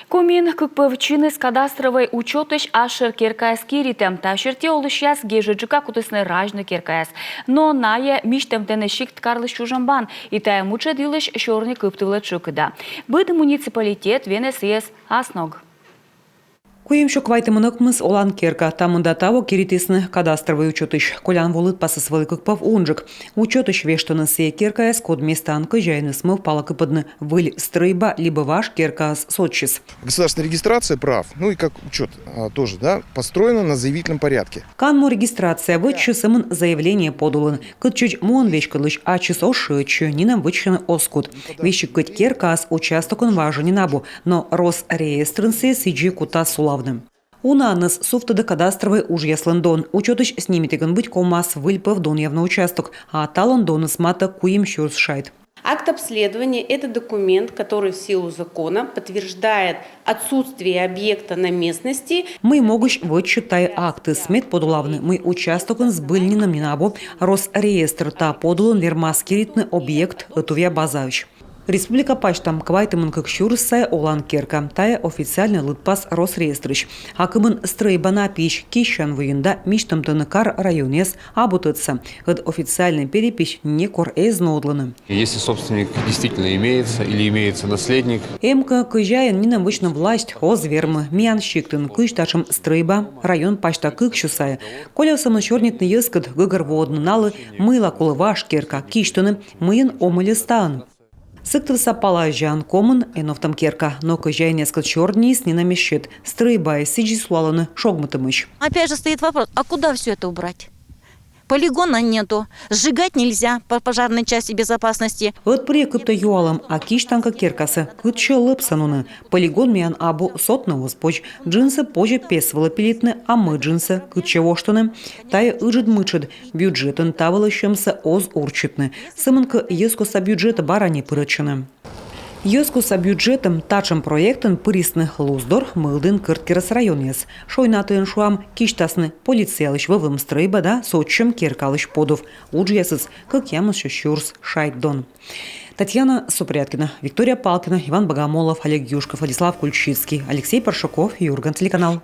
Комин кыкпывчины с кадастровой учетыш ашер киркаяс киритем, та шерте олышяс гежиджика кутысны ражны киркаяс. Но ная миштем тенешик ткарлыш чужамбан, и тая муча дилыш шорни кыптывлы чукыда. Быды муниципалитет венесиес асног. Куемшок вайтымыныкмыз олан керка, тамында таво киритисны кадастровый учетыш. Колян волыт пасысвалы кыкпав унжик. Учетыш вештаны сие керкаяс код местан кыжайны смыв палакыпадны выль стройба либо ваш керкас сотчис. Государственная регистрация прав, ну и как учет тоже, да, построена на заявительном порядке. Канмо регистрация вычы сымын заявление подулын. Кыт чуть мон вещкалыш, а чис ошычы, нинам вычаны оскут. Вещи кыт керкас участокон важен набу, но Росреестрынсе сиджи кута сулавным. Унаныс суфтады кадастровый уж яслындон. Учетыш снимитеген быть комас выльпав дон явно участок, а талон доныс мата куим щурс шайт. Акт обследования – это документ, который в силу закона подтверждает отсутствие объекта на местности. Мы могуч вычитай акты смет подулавны. Мы участокон с быльнином нинабу Росреестр та подулын лермаскиритный объект этувя базавич. Республика пачтам квайтымын как щурсая олан керка, тая официально лытпас Росреестрыш. Акымын стройбана пищ кищан воюнда миштам тыныкар районес абутыца. Гад официальный перепись не кор эзноудланы. Если собственник действительно имеется или имеется наследник. Эмка кыжаян нинам вычна власть озвермы, миан щиктын кышташым стройба, район пачта кыкщусая. Коля самочернитный ескад гыгар водны налы, мыла кулываш керка киштаны, мыен омылестан. Сыктывса палажан комын энофтам керка, но кыжай несколько чернис не намещет. Стройба и сиджи слаланы шогматымыш. Опять же стоит вопрос, а куда все это убрать? Полигона нету, сжигать нельзя по пожарной части безопасности. Вот при кыпта юалам, а киштанка керкасы, кытче лыпсануны. Полигон миян абу сотного споч, джинсы позже песвала пилитны, а мы джинсы, кытче воштаны. Тая ыжид мычид, бюджетын тавылыщемся оз урчитны. Сымынка ескоса бюджета барани пырычыны. Йоскуса бюджетом тачым проектын пырисны луздор мылдын кырткерас районес. Шойнатын шуам киштасны полициялыш вывым стройбада сотчым керкалыш подов. Уджиясыз, как ямыс щурс шайддон. Татьяна Супряткина, Виктория Палкина, Иван Богомолов, Олег Юшков, Владислав Кульчицкий, Алексей Паршаков, Юрган, телеканал.